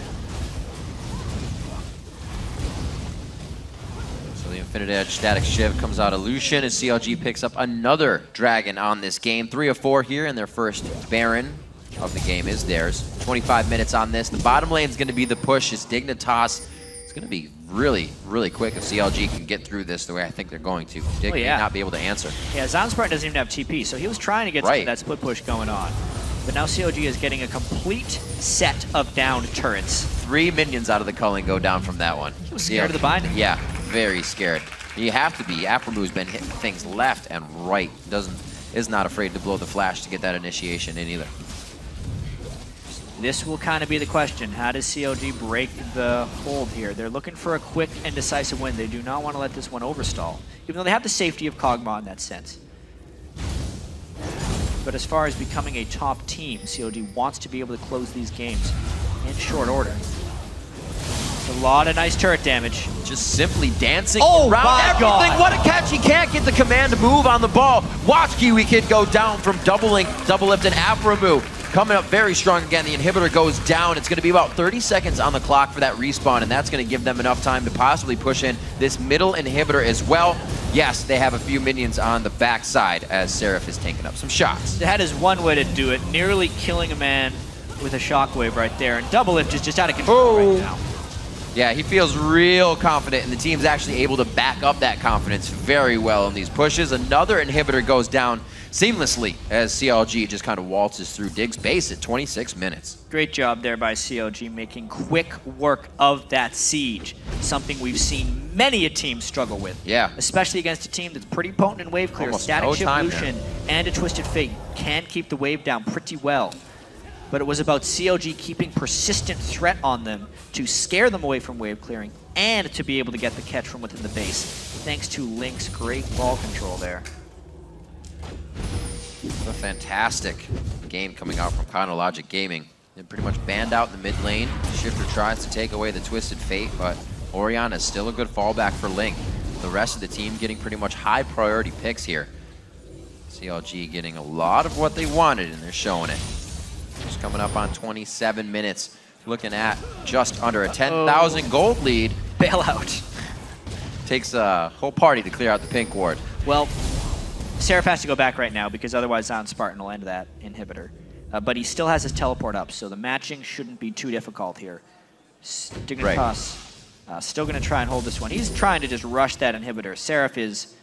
So the Infinite Edge Static Shiv comes out of Lucian, and CLG picks up another Dragon on this game. 3 of 4 here, and their first Baron of the game is theirs. 25 minutes on this. The bottom lane is going to be the push. It's Dignitas. It's going to be really, really quick if CLG can get through this the way I think they're going to. Dig may not be able to answer. Yeah, Spartan doesn't even have TP, so he was trying to get some of that split push going on. But now CLG is getting a complete set of downed turrets. 3 minions out of the culling go down from that one. He was scared of the binding. Yeah, very scared. You have to be. Aphromoo's been hitting things left and right. Is not afraid to blow the flash to get that initiation in either. This will kind of be the question. How does CLG break the hold here? They're looking for a quick and decisive win. They do not want to let this one overstall, even though they have the safety of Kog'Maw in that sense. But as far as becoming a top team, CLG wants to be able to close these games in short order. It's a lot of nice turret damage. Just simply dancing around everything. God. What a catch. He can't get the command to move on the ball. Watch KiWiKiD go down from Doublelift and Aphromoo. Coming up very strong again. The inhibitor goes down. It's going to be about 30 seconds on the clock for that respawn, and that's going to give them enough time to possibly push in this middle inhibitor as well. Yes, they have a few minions on the backside as Seraph is tanking up some shots. That is one way to do it, nearly killing a man with a shockwave right there. And Doublelift is just out of control right now. Yeah, he feels real confident, and the team's actually able to back up that confidence very well in these pushes. Another inhibitor goes down seamlessly as CLG just kind of waltzes through Dig's base at 26 minutes. Great job there by CLG, making quick work of that siege. Something we've seen many a team struggle with. Yeah. Especially against a team that's pretty potent in wave clear. Almost Static no Shift time Lucian there. and a Twisted Fate can keep the wave down pretty well. But it was about CLG keeping persistent threat on them to scare them away from wave clearing and to be able to get the catch from within the base, thanks to Link's great ball control there. A fantastic game coming out from Chronologic Gaming. They're pretty much banned out in the mid lane. Shiphtur tries to take away the Twisted Fate, but Orion is still a good fallback for Link. The rest of the team getting pretty much high priority picks here. CLG getting a lot of what they wanted, and they're showing it. Just coming up on 27 minutes, looking at just under a 10,000 gold lead. Bailout. Takes a whole party to clear out the pink ward. Well, Seraph has to go back right now because otherwise Spartan will end that inhibitor. But he still has his teleport up, so the matching shouldn't be too difficult here. Dignitas still going to try and hold this one. He's trying to just rush that inhibitor. Seraph is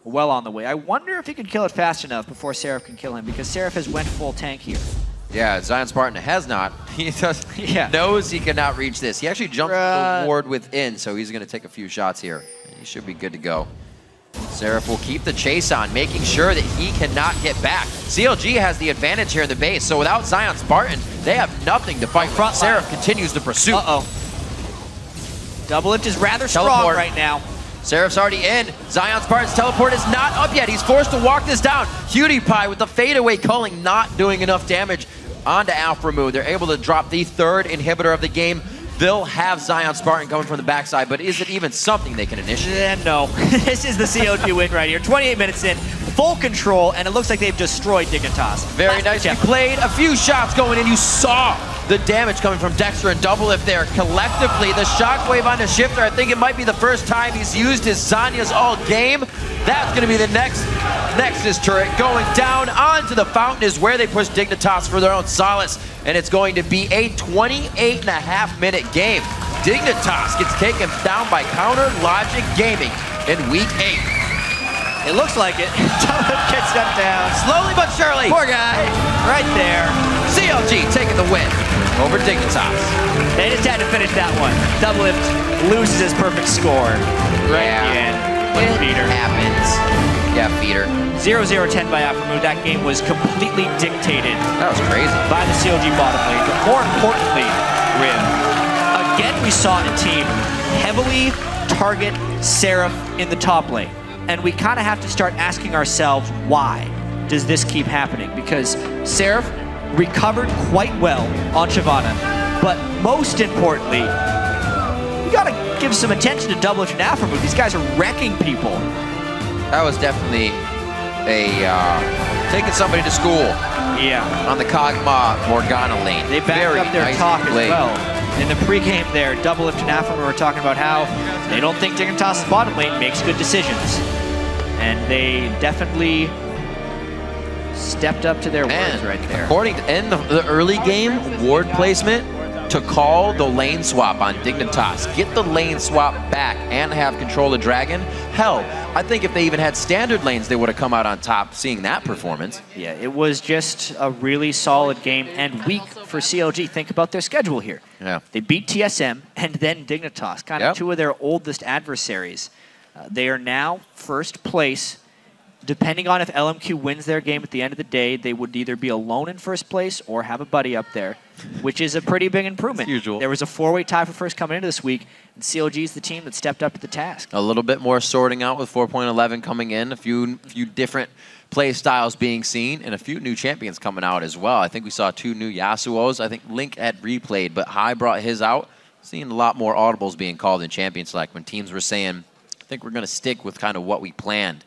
well on the way. I wonder if he can kill it fast enough before Seraph can kill him, because Seraph has went full tank here. Yeah, Spartan has not. He knows he cannot reach this. He actually jumped the ward within, so he's going to take a few shots here. He should be good to go. Seraph will keep the chase on, making sure that he cannot get back. CLG has the advantage here in the base, so without Spartan, they have nothing to fight for. Seraph continues the pursuit. Doublelift is rather strong right now. Seraph's already in. Spartan's teleport is not up yet. He's forced to walk this down. Imaqtpie with the fadeaway culling, not doing enough damage onto Aphromoo. They're able to drop the third inhibitor of the game. They'll have Spartan coming from the backside, but is it even something they can initiate? No. This is the CLG win right here. 28 minutes in, full control, and it looks like they've destroyed Dignitas. Very nice. You played a few shots going in. You saw the damage coming from Dexter and Doublelift there. Collectively, the shockwave onto Shiphtur. I think it might be the first time he's used his Zanyas all game. That's going to be the Nexus turret going down onto the fountain is where they push Dignitas for their own solace. And it's going to be a 28.5-minute game. Dignitas gets taken down by Counter Logic Gaming in Week 8. It looks like it. Doublelift gets shut down. Slowly but surely. Poor guy. Right there. CLG taking the win. over Dignitas. They just had to finish that one. Doublelift loses his perfect score. Right in. It Feeder. happens. Yeah, feeder. 0-0-10 by Aphromoo. That game was completely dictated That was crazy. by the CLG bottom lane. But more importantly, Rim, again we saw a team heavily target Seraph in the top lane. And we kind of have to start asking ourselves, why does this keep happening? Because Seraph recovered quite well on Shyvana, but most importantly, we gotta give some attention to Doublelift and Aphromoo. These guys are wrecking people. That was definitely taking somebody to school Yeah. on the Kog'Maw Morgana lane. They backed Very up their nicely talk played. as well. In the pregame there, Doublelift and Aphromoo were talking about how they don't think Dignitas' bottom lane makes good decisions. And they definitely stepped up to their words right there. According to in the early game ward placement, to call the lane swap on Dignitas, get the lane swap back and have control of Dragon. Hell, I think if they even had standard lanes, they would have come out on top seeing that performance. Yeah, it was just a really solid game and week for CLG. Think about their schedule here. Yeah. They beat TSM and then Dignitas, kind of two of their oldest adversaries. They are now first place. Depending on if LMQ wins their game at the end of the day, they would either be alone in first place or have a buddy up there, which is a pretty big improvement. Usual. There was a 4-way tie for first coming into this week, and CLG is the team that stepped up to the task. A little bit more sorting out with 4.11 coming in, a few different play styles being seen, and a few new champions coming out as well. I think we saw 2 new Yasuos. I think Link had replayed, but High brought his out. Seeing a lot more audibles being called in champion select when teams were saying, I think we're going to stick with kind of what we planned.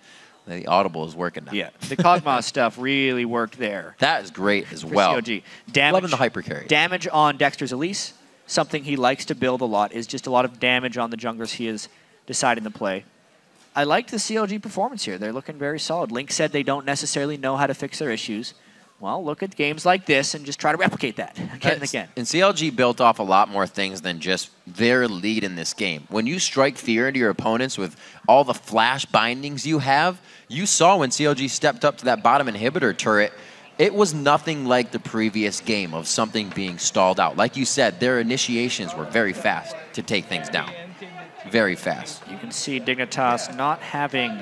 The audible is working now. Yeah, the Kog'Maw stuff really worked there. That is great as For well. CLG. Damage, Loving the hyper carry. Damage on Dexter's Elise, something he likes to build a lot, is just a lot of damage on the junglers he is deciding to play. I liked the CLG performance here. They're looking very solid. Link said they don't necessarily know how to fix their issues. Well, look at games like this and just try to replicate that again and again. And CLG built off a lot more things than just their lead in this game. When you strike fear into your opponents with all the flash bindings you have, you saw when CLG stepped up to that bottom inhibitor turret, it was nothing like the previous game of something being stalled out. Like you said, their initiations were very fast to take things down. Very fast. You can see Dignitas not having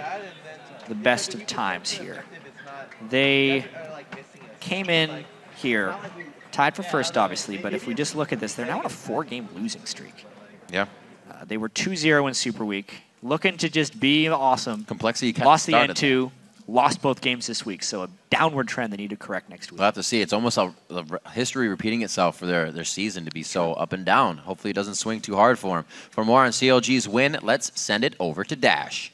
the best of times here. They came in here, tied for first, obviously, but if we just look at this, they're now on a 4-game losing streak. Yeah. They were 2-0 in Super Week, looking to just be awesome. Complexity kind Lost of the started. N2, lost both games this week, so a downward trend they need to correct next week. We'll have to see. It's almost a history repeating itself for their season to be so up and down. Hopefully it doesn't swing too hard for them. For more on CLG's win, let's send it over to Dash.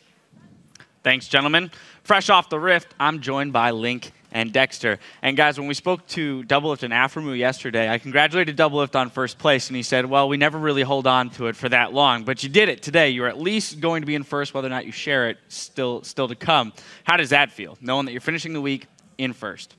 Thanks, gentlemen. Fresh off the Rift, I'm joined by Link and Dexter. And guys, when we spoke to Doublelift and Aphromoo yesterday, I congratulated Doublelift on first place, and he said, well, we never really hold on to it for that long, but you did it today. You're at least going to be in first, whether or not you share it, still to come. How does that feel, knowing that you're finishing the week in first?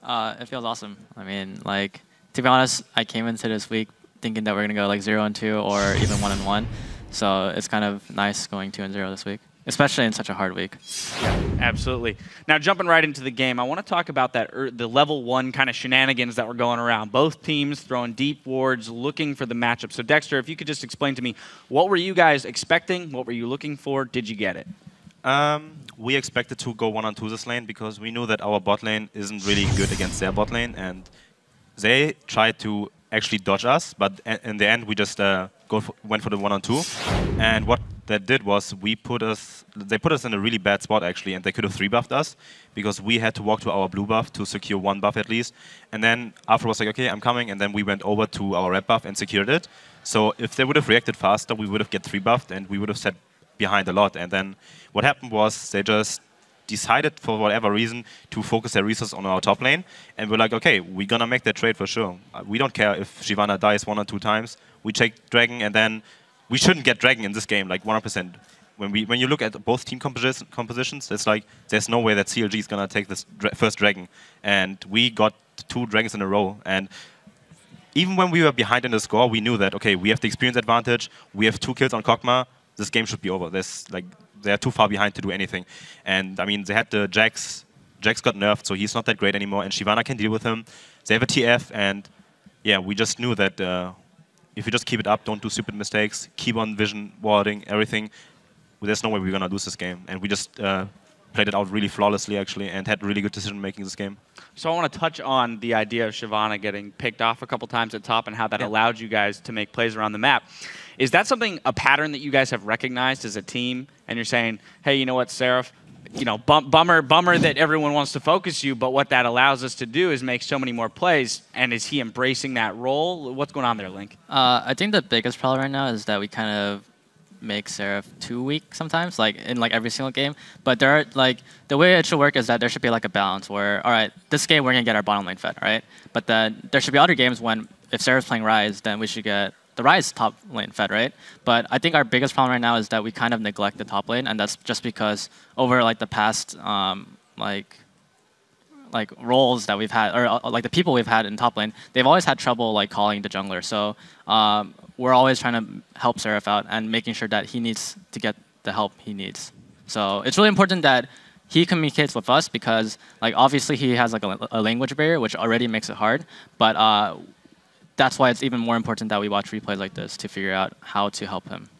It feels awesome. I mean, like, to be honest, I came into this week thinking that we're going to go like 0-2 or even 1-1. So it's kind of nice going 2-0 this week, especially in such a hard week. Yeah, absolutely. Now, jumping right into the game, I want to talk about that the level 1 kind of shenanigans that were going around. Both teams throwing deep wards, looking for the matchup. So, Dexter, if you could just explain to me, what were you guys expecting? What were you looking for? Did you get it? We expected to go 1-on-2 this lane because we knew that our bot lane isn't really good against their bot lane, and they tried to actually dodge us, but in the end we just went for the 1-on-2. And what that did was they put us in a really bad spot actually, and they could have 3-buffed us because we had to walk to our blue buff to secure 1 buff at least. And then Afro was like, okay, I'm coming, and then we went over to our red buff and secured it. So if they would have reacted faster, we would have get 3-buffed and we would have set behind a lot. And then what happened was they just decided for whatever reason to focus their resources on our top lane, and we're like, okay, we're gonna make that trade for sure. We don't care if Shyvana dies 1 or 2 times. We take Dragon, and then we shouldn't get Dragon in this game, like 100%. When you look at both team compositions, it's like there's no way that CLG is gonna take this first Dragon, and we got 2 Dragons in a row. And even when we were behind in the score, we knew that, okay, we have the experience advantage, we have 2 kills on Kog'Maw, this game should be over. They're too far behind to do anything. And I mean, they had the Jax. Jax got nerfed, so he's not that great anymore, and Shyvana can deal with him. They have a TF, and yeah, we just knew that if we just keep it up, don't do stupid mistakes, keep on vision warding everything, there's no way we're gonna lose this game. And we just played it out really flawlessly actually, and had really good decision making this game. So I want to touch on the idea of Shyvana getting picked off a couple times at top and how that allowed you guys to make plays around the map. Is that something, a pattern that you guys have recognized as a team, and you're saying, hey, you know what, Seraph, you know, bummer that everyone wants to focus you, but what that allows us to do is make so many more plays, and is he embracing that role? What's going on there, Link? I think the biggest problem right now is that we kind of make Seraph too weak sometimes, like in like every single game. But there are like the way it should work is that there should be like a balance where, all right, this game we're gonna get our bottom lane fed, right? But then there should be other games when if Seraph's playing Ryze, then we should get the Ryze top lane fed, right? But I think our biggest problem right now is that we kind of neglect the top lane, and that's just because over like the past like roles that we've had, or like the people we've had in top lane, they've always had trouble like calling the jungler. So we're always trying to help Seraph out and making sure that he needs to get the help he needs. So it's really important that he communicates with us because like obviously he has like a language barrier, which already makes it hard. But that's why it's even more important that we watch replays like this to figure out how to help him.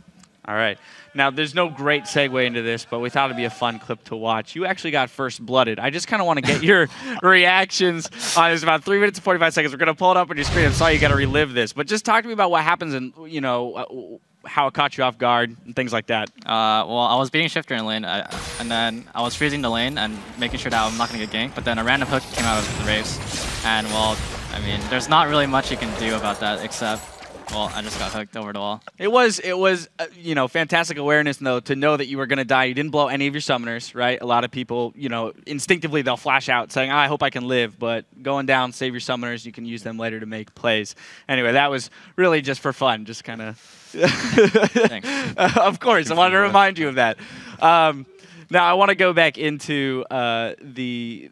All right. Now, there's no great segue into this, but we thought it'd be a fun clip to watch. You actually got first blooded. I just kind of want to get your reactions on this. About 3 minutes and 45 seconds. We're going to pull it up on your screen. I'm sorry you got to relive this, but just talk to me about what happens and, you know, how it caught you off guard and things like that. Well, I was beating Shiphtur in lane, and then I was freezing the lane and making sure that I'm not going to get ganked, but then a random hook came out of the race, and, well, I mean, there's not really much you can do about that except, well, I just got hooked over the wall. It was you know, fantastic awareness, though, to know that you were going to die. You didn't blow any of your summoners, right? A lot of people, you know, instinctively they'll flash out saying, I hope I can live, but going down, save your summoners, you can use them later to make plays. Anyway, that was really just for fun, just kind of... Thanks. Of course, I wanted to remind you of that. Now I want to go back into the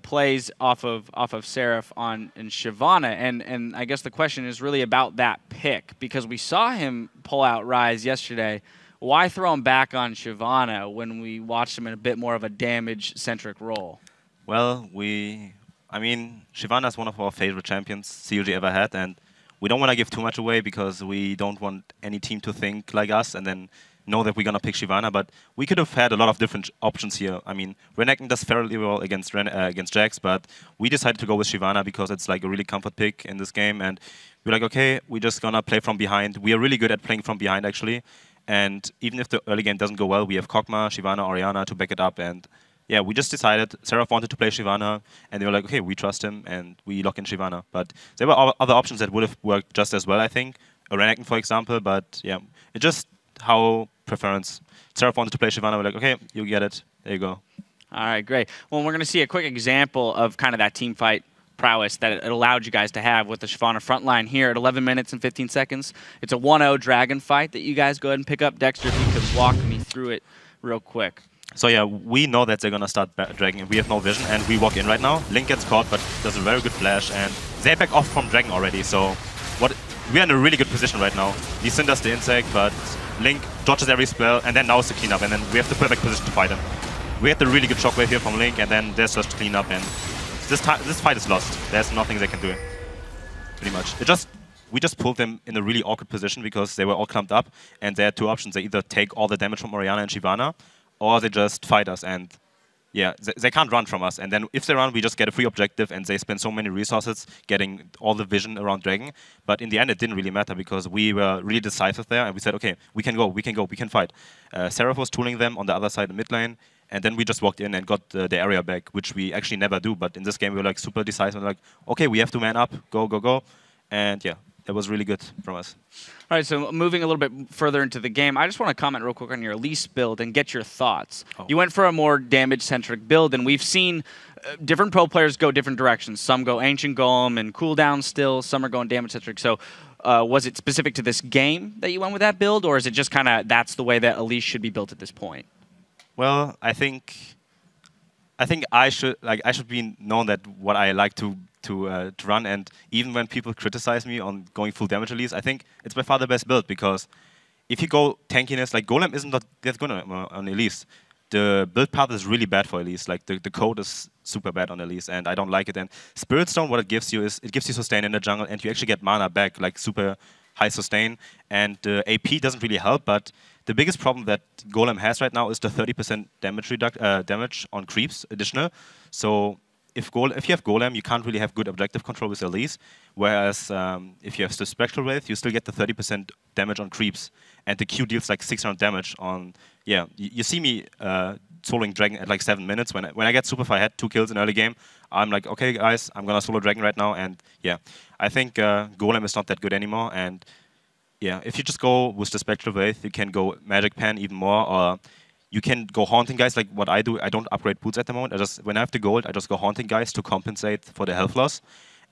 plays off of Seraph in Shyvana, and I guess the question is really about that pick because we saw him pull out Ryze yesterday. Why throw him back on Shyvana when we watched him in a bit more of a damage-centric role? Well, I mean, Shyvana is one of our favorite champions CLG ever had, and we don't want to give too much away because we don't want any team to think like us and then know that we're going to pick Shyvana, but we could have had a lot of different options here. I mean, Renekton does fairly well against Jax, but we decided to go with Shyvana because it's like a really comfort pick in this game, and we're like, okay, we're just going to play from behind. We are really good at playing from behind, actually, and even if the early game doesn't go well, we have Kog'Maw, Shyvana, Orianna to back it up, and yeah, we just decided, Seraph wanted to play Shyvana, and they were like, okay, we trust him, and we lock in Shyvana. But there were other options that would have worked just as well, I think. A Renekton, for example, but yeah, it just how preference. Seraph wanted to play Shyvana, we're like, okay, you get it, there you go. All right, great. Well, we're going to see a quick example of kind of that team fight prowess that it allowed you guys to have with the Shyvana front line here at 11 minutes and 15 seconds. It's a 1-0 dragon fight that you guys go ahead and pick up. Dexter, if you could walk me through it real quick. So yeah, we know that they're going to start Dragon. We have no vision, and we walk in right now. Link gets caught, but does a very good flash, and they back off from Dragon already, so we're in a really good position right now. Lee Sin does the insect, but Link dodges every spell, and then now it's the cleanup, and then we have the perfect position to fight him. We had the really good shockwave here from Link, and then there's just cleanup, and this fight is lost. There's nothing they can do, pretty much. We just pulled them in a really awkward position because they were all clumped up, and they had two options. They either take all the damage from Orianna and Shyvana, or they just fight us, and yeah, they can't run from us. And then if they run, we just get a free objective, and they spend so many resources getting all the vision around Dragon. But in the end, it didn't really matter because we were really decisive there, and we said, okay, we can go, we can fight. Seraph was tooling them on the other side, the mid lane, and then we just walked in and got the area back, which we actually never do. But in this game, we were like super decisive, like, okay, we have to man up, go, go, go. And yeah, that was really good from us. All right, so moving a little bit further into the game, I just want to comment real quick on your Elise build and get your thoughts. Oh. You went for a more damage-centric build, and we've seen different pro players go different directions. Some go Ancient Golem and cooldown still, some are going damage-centric. So was it specific to this game that you went with that build, or is it just kind of that's the way that Elise should be built at this point? Well, I think I should be known that what I like to run, and even when people criticize me on going full damage Elise, I think it's by far the best build because if you go tankiness, like Golem isn't that good on Elise. the build path is really bad for Elise. Like the code is super bad on Elise, and I don't like it. And Spirit Stone, what it gives you is it gives you sustain in the jungle, and you actually get mana back, like super high sustain. And AP doesn't really help, but the biggest problem that Golem has right now is the 30% damage on creeps additional. So if you have Golem, you can't really have good objective control with Elise. Whereas if you have the Spectral Wraith, you still get the 30% damage on creeps, and the Q deals like 600 damage on. Yeah, you see me soloing Dragon at like 7 minutes. When I get super far ahead, 2 kills in early game, I'm like, okay guys, I'm gonna solo Dragon right now. And yeah, I think Golem is not that good anymore. And yeah, if you just go with the Spectral Wraith, you can go Magic Pen even more, or you can go Haunting Guys like what I do. I don't upgrade boots at the moment. When I have the gold, I just go Haunting Guys to compensate for the health loss.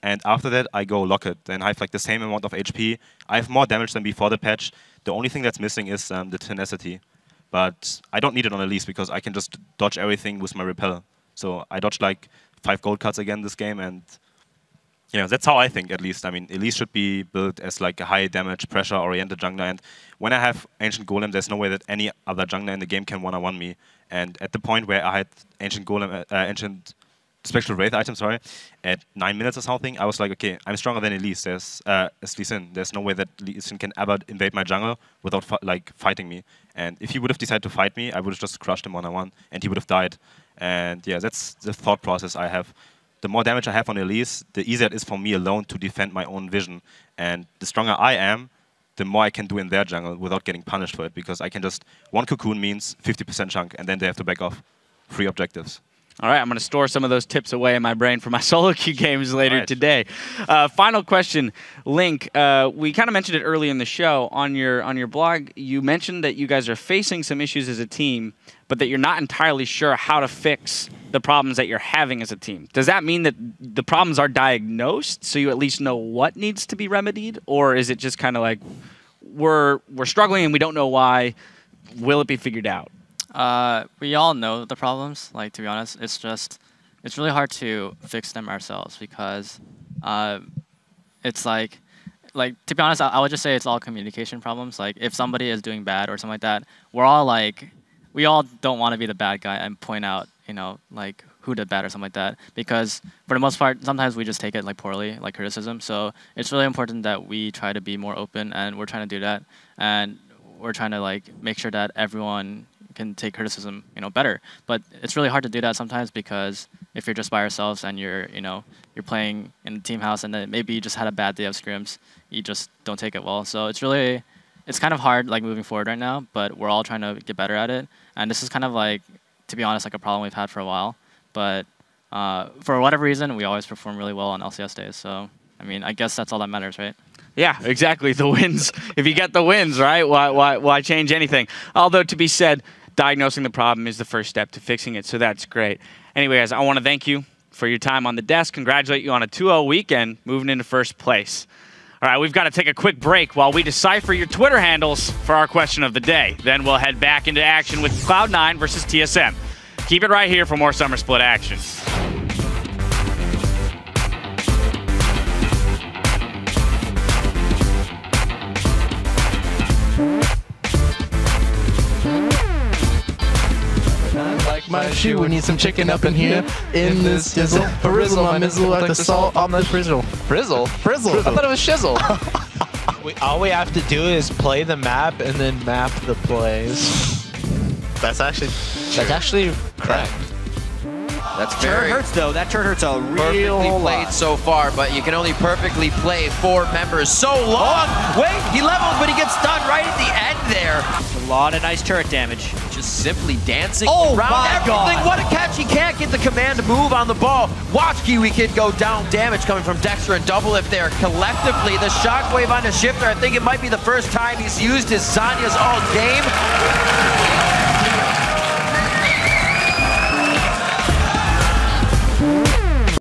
And after that, I go Locket. Then I have like the same amount of HP. I have more damage than before the patch. The only thing that's missing is the Tenacity. But I don't need it on Elise because I can just dodge everything with my Repel. So I dodged like 5 gold cards again this game, and yeah, that's how I think, at least. I mean, Elise should be built as like a high damage, pressure-oriented jungler, and when I have Ancient Golem, there's no way that any other jungler in the game can one-on-one me. And at the point where I had Ancient Golem, Ancient Spectral Wraith item, sorry, at 9 minutes or something, I was like, okay, I'm stronger than Elise. There's Lee Sin. There's no way that Lee Sin can ever invade my jungle without fighting me. And if he would have decided to fight me, I would have just crushed him one-on-one, and he would have died. And yeah, that's the thought process I have. The more damage I have on Elise, the easier it is for me alone to defend my own vision. And the stronger I am, the more I can do in their jungle without getting punished for it, because I can just, 1 cocoon means 50% chunk, and then they have to back off 3 objectives. All right, I'm going to store some of those tips away in my brain for my solo queue games later today. Final question, Link. We kind of mentioned it early in the show. On your blog, you mentioned that you guys are facing some issues as a team, but that you're not entirely sure how to fix the problems that you're having as a team. Does that mean that the problems are diagnosed, so you at least know what needs to be remedied? Or is it just kind of like, we're struggling and we don't know why, will it be figured out? We all know the problems, like, to be honest. It's really hard to fix them ourselves because it's like, to be honest, I would just say it's all communication problems. Like, if somebody is doing bad or something like that, we all don't want to be the bad guy and point out, like, who did bad or something like that. Because for the most part, sometimes we just take it like poorly, like criticism. So it's really important that we try to be more open, and we're trying to do that. And we're trying to like make sure that everyone can take criticism, better. But it's really hard to do that sometimes, because if you're just by yourselves and you're playing in the team house and then maybe you just had a bad day of scrims, you just don't take it well. So it's kind of hard, like, moving forward right now, but we're all trying to get better at it. And this is kind of like, to be honest, like a problem we've had for a while. But for whatever reason, we always perform really well on LCS days. So, I mean, I guess that's all that matters, right? Yeah, exactly. The wins. If you get the wins, right? Why change anything? Although, to be said, diagnosing the problem is the first step to fixing it, so that's great. Anyway, guys, I want to thank you for your time on the desk, congratulate you on a 2-0 weekend, moving into first place. All right, we've got to take a quick break while we decipher your Twitter handles for our question of the day. Then we'll head back into action with Cloud9 versus TSM. Keep it right here for more Summer Split action. My shoe, we need some chicken up in here. In this dizzle, frizzle my mizzle like the salt on the frizzle. Frizzle? Frizzle. I thought it was shizzle. All we have to do is play the map and then map the plays. That's actually correct. That's Turret very hurts, though. That turret hurts a perfectly real played lot. so far, but you can only perfectly play 4 members so long. Wait, he levels, but he gets stunned right at the end there. A lot of nice turret damage. Just simply dancing Oh around my everything. God. What a catch. He can't get the command to move on the ball. Watch KiWiKiD go down. Damage coming from Dexter and Doublelift there. Collectively, the shockwave onto Shiphtur. I think it might be the first time he's used his Zanya's all game.